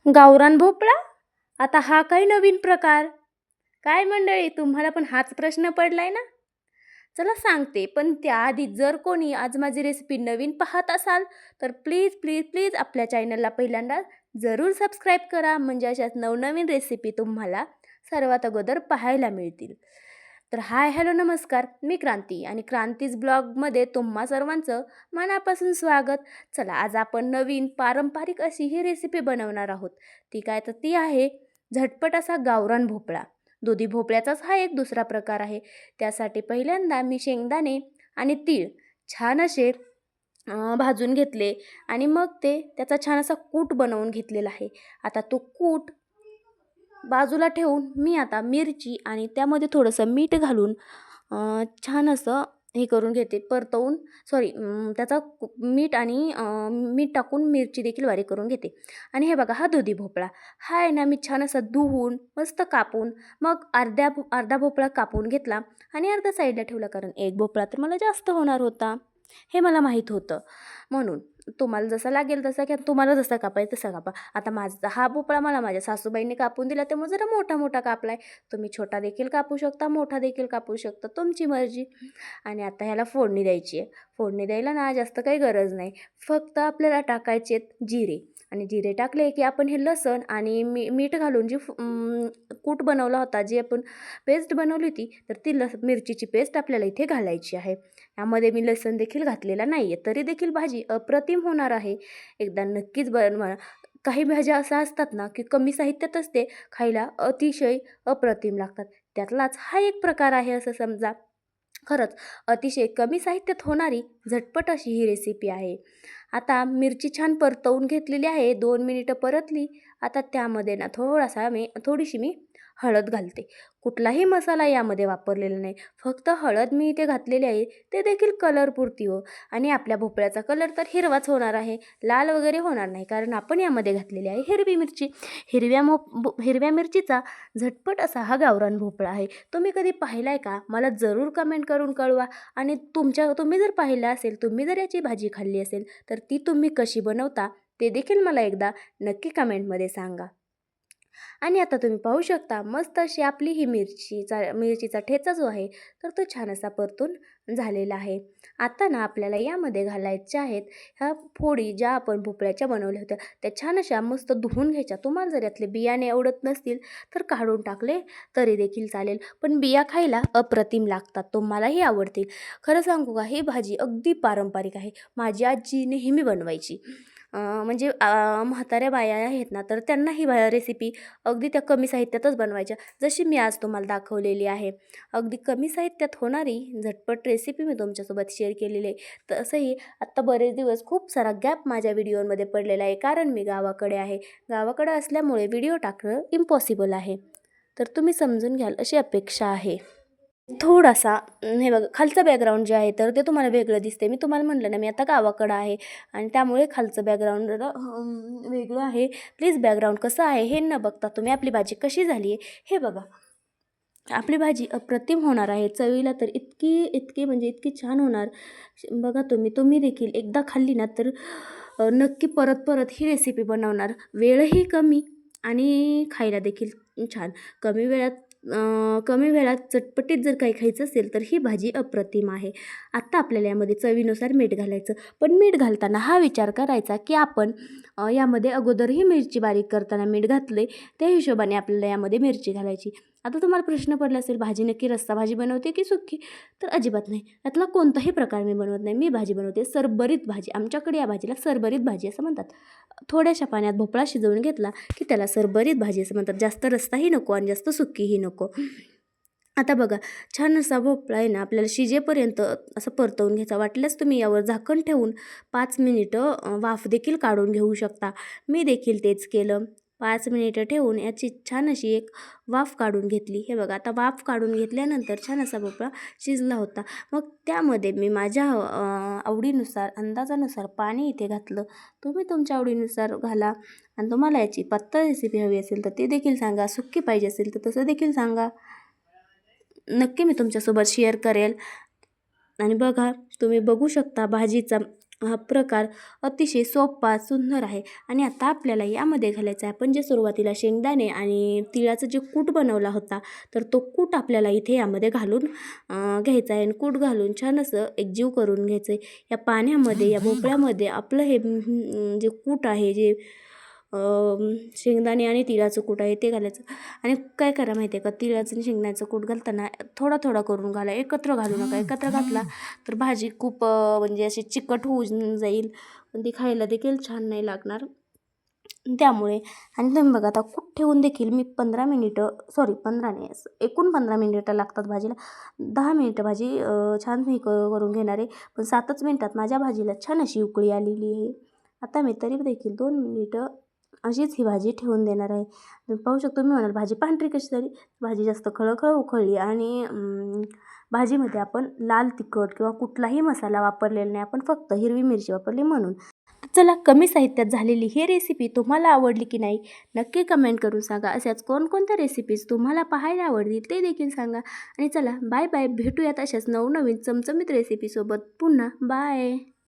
गावरान भोपळा? आता हा काही नवीन प्रकार? काय मंडळी, तुम्हाला पण हाच प्रश्न पडलाय ना? चला सांगते, पण त्याआधी जर कोणी आज माझी रेसिपी नवीन पाहत असाल तर प्लीज प्लीज प्लीज आपल्या चॅनलला पहिल्यांदा जरूर सबस्क्राईब करा, म्हणजे अशाच नवनवीन रेसिपी तुम्हाला सर्वात अगोदर पाहायला मिळतील. तर हाय हॅलो नमस्कार, मी क्रांती आणि क्रांतीज ब्लॉगमध्ये तुम्हा सर्वांचं मनापासून स्वागत. चला, आज आपण नवीन पारंपरिक अशी ही रेसिपी बनवणार आहोत. ती काय तर ती आहे झटपट असा गावरान भोपळा. दुधी भोपळ्याचाच हा एक दुसरा प्रकार आहे. त्यासाठी पहिल्यांदा मी शेंगदाणे आणि तीळ छान असे भाजून घेतले आणि मग त्याचा छान असा कूट बनवून घेतलेला आहे. आता तो कूट बाजूला ठेवून मी आता मिरची आणि त्यामध्ये थोडंसं मीठ घालून छान असं हे करून घेते, परतवून सॉरी त्याचा मीठ आणि मीठ टाकून मिरची देखील बारीक करून घेते. आणि हे बघा, हा दुधी भोपळा हा आहे ना, मी छान असा धुवून मस्त कापून मग अर्धा भोपळा कापून घेतला आणि अर्धा साईडला ठेवला, कारण एक भोपळा तर मला जास्त होणार होता, हे मला माहीत होतं. म्हणून तुम्हाला जसा लागेल तसा, की तुम्हाला जसा कापायचा तसा कापा. आता माझा हा भोपळा मला माझ्या सासूबाईंनी कापून दिला, त्यामुळे जरा मोठा मोठा कापलाय. तुम्ही छोटा देखील कापू शकता, मोठा देखील कापू शकता, तुमची मर्जी. आणि आता ह्याला फोडणी द्यायची आहे. फोडणी द्यायला ना जास्त काही गरज नाही, फक्त आपल्याला टाकायचे जिरे. आणि जिरे टाकले की आपण हे लसण आणि मीठ घालून जी कूट बनवला होता, जी आपण पेस्ट बनवली होती, तर ती मिरचीची पेस्ट आपल्याला इथे घालायची आहे. यामध्ये मी लसण देखील घातलेला नाही आहे, तरी देखील भाजी अप्रतिम होणार आहे. एकदा नक्कीच बनवा. काही भाज्या अशा असतात ना, की कमी साहित्यातच ते खायला अतिशय अप्रतिम लागतात. त्यातलाच हा एक प्रकार आहे असं समजा. खरंच अतिशय कमी साहित्यात होणारी झटपट अशी ही रेसिपी आहे. आता मिरची छान परतवून घेतलेली आहे, 2 मिनिटं परतली. आता त्यामध्ये ना थोडीशी मी हळद घालते. कुठलाही मसाला यामध्ये वापरलेला नाही, फक्त हळद मी इथे घातलेली आहे, ते देखील कलरपुरती हो. आणि आपल्या भोपळ्याचा कलर तर हिरवाच होणार आहे, लाल वगैरे होणार नाही, कारण आपण यामध्ये घातलेली आहे हिरवी मिरची. हिरव्या मिरचीचा झटपट असा हा गावरान भोपळा आहे. तुम्ही कधी पाहिला आहे का? मला जरूर कमेंट करून कळवा. आणि तुम्ही जर पाहिलं असेल, तुम्ही जर याची भाजी खाल्ली असेल, तर ती तुम्ही कशी बनवता ते देखील मला एकदा नक्की कमेंटमध्ये सांगा. आणि आता तुम्ही पाहू शकता, मस्त अशी आपली ही मिरचीचा ठेचा जो आहे, तर तो छान असा परतून झालेला आहे. आता ना आपल्याला यामध्ये घालायच्या आहेत ह्या फोडी, ज्या आपण भोपळ्याच्या बनवल्या होत्या, त्या छान अशा मस्त धुवून घ्यायच्या. तुम्हाला जर यातले बियाणे आवडत नसतील तर काढून टाकले तरी देखील चालेल, पण बिया खायला अप्रतिम लागतात, तुम्हालाही आवडतील. खरं सांगू का, ही भाजी अगदी पारंपरिक आहे. माझी आजी नेहमी बनवायची. म्हणजे म्हाताऱ्या बाया आहेत ना, तर त्यांना ही रेसिपी अगदी त्या कमी साहित्यातच बनवायच्या, जशी मी आज तुम्हाला दाखवलेली आहे. अगदी कमी साहित्यात होणारी झटपट रेसिपी मी तुमच्यासोबत शेअर केलेली आहे. तसंही आत्ता बरेच दिवस खूप सारा गॅप माझ्या व्हिडिओमध्ये पडलेला आहे, कारण मी गावाकडे आहे. गावाकडे असल्यामुळे व्हिडिओ टाकणं इम्पॉसिबल आहे, तर तुम्ही समजून घ्याल अशी अपेक्षा आहे. थोडासा हे बघा, खालचं बॅकग्राऊंड जे आहे तर ते तुम्हाला वेगळं दिसते. मी तुम्हाला म्हटलं ना, मी आता गावाकडं आहे आणि त्यामुळे खालचं बॅकग्राऊंड जरा वेगळं आहे. प्लीज बॅकग्राऊंड कसं आहे हे न बघता तुम्ही आपली भाजी कशी झाली आहे हे बघा. आपली भाजी अप्रतिम होणार आहे. चवीला तर इतकी इतकी म्हणजे इतकी छान होणार. बघा, तुम्ही देखील एकदा खाल्ली ना, तर नक्की परत परत ही रेसिपी बनवणार. वेळही कमी आणि खायला देखील छान. कमी वेळात चटपटीत जर काही खायचं असेल तर ही भाजी अप्रतिम आहे. आत्ता आपल्याला यामध्ये चवीनुसार मीठ घालायचं, पण मीठ घालताना हा विचार करायचा की आपण यामध्ये अगोदरही मिरची बारीक करताना मीठ घातले, त्या हिशोबाने आपल्याला यामध्ये मिरची घालायची. आता तुम्हाला प्रश्न पडला असेल, भाजी नक्की रस्सा भाजी बनवते की सुक्की? तर अजिबात नाही, यातला कोणताही प्रकार मी बनवत नाही. मी भाजी बनवते सरभरीत भाजी. आमच्याकडे या भाजीला सरभरीत भाजी असं म्हणतात. थोड्याशा पाण्यात भोपळा शिजवून घेतला की त्याला सरभरीत भाजी असं म्हणतात. जास्त रस्साही नको आणि जास्त सुक्कीही नको. आता बघा, छान असा भोपळा आहे ना, आपल्याला शिजेपर्यंत असं परतवून घ्यायचा. वाटल्यास तुम्ही यावर झाकण ठेवून 5 मिनिटं वाफ देखील काढून घेऊ शकता. मी देखील तेच केलं. 5 मिनिटं ठेवून याची छान अशी एक वाफ काढून घेतली. हे बघा, आता वाफ काढून घेतल्यानंतर छान असा भोपळा शिजला होता. मग त्यामध्ये मी माझ्या आवडीनुसार, अंदाजानुसार पाणी इथे घातलं. तुम्ही तुमच्या आवडीनुसार घाला. आणि तुम्हाला याची पातळ रेसिपी हवी असेल तर ते देखील सांगा, सुक्की पाहिजे असेल तर तसं देखील सांगा, नक्की मी तुमच्यासोबत शेअर करेल. आणि बघा, तुम्ही बघू शकता भाजीचा हा प्रकार अतिशय सोपा सुंदर आहे. आणि आता आपल्याला यामध्ये घालायचं आहे, आपण जे सुरुवातीला शेंगदाणे आणि तिळाचं जे कूट बनवला होता, तर तो कूट आपल्याला इथे यामध्ये घालून घ्यायचा आहे. आणि कूट घालून छान असं एकजीव करून घ्यायचं आहे. या पाण्यामध्ये, या भोपळ्यामध्ये आपलं हे जे कूट आहे, जे शेंगदाणे आणि तिळाचं कूट आहे ते घालायचं. आणि काय करा माहिती आहे का, तिळाचं आणि शेंगदाण्याचं कूट घालताना थोडा थोडा करून घाला, एकत्र घालू नका. एकत्र घातला तर भाजी खूप म्हणजे अशी चिकट होऊन जाईल, पण ती खायला देखील छान नाही लागणार त्यामुळे. आणि तुम्ही बघा, आता कूट ठेवून देखील मी 15 मिनिटं, सॉरी 15 नाही, एकूण 15 मिनिटं लागतात भाजीला. 10 मिनिटं भाजी छान हे करून घेणार आहे, पण 7च मिनिटात माझ्या भाजीला छान अशी उकळी आलेली आहे. आता मी तरी देखील 2 मिनिटं अशीच ही भाजी ठेवून देणार आहे. तुम्ही पाहू शकतो. मी म्हणाल भाजी पांढरी कशी झाली, भाजी जास्त खळखळ उकळली आणि भाजीमध्ये आपण लाल तिखट किंवा कुठलाही मसाला वापरलेला नाही, आपण फक्त हिरवी मिरची वापरली म्हणून. चला, कमी साहित्यात झालेली ही रेसिपी तुम्हाला आवडली की नाही नक्की कमेंट करून सांगा. अशाच कोणकोणत्या रेसिपीज तुम्हाला पाहायला आवडतील ते देखील सांगा. आणि चला, बाय बाय. भेटूयात अशाच नवनवीन चमचमीत रेसिपीसोबत पुन्हा. बाय.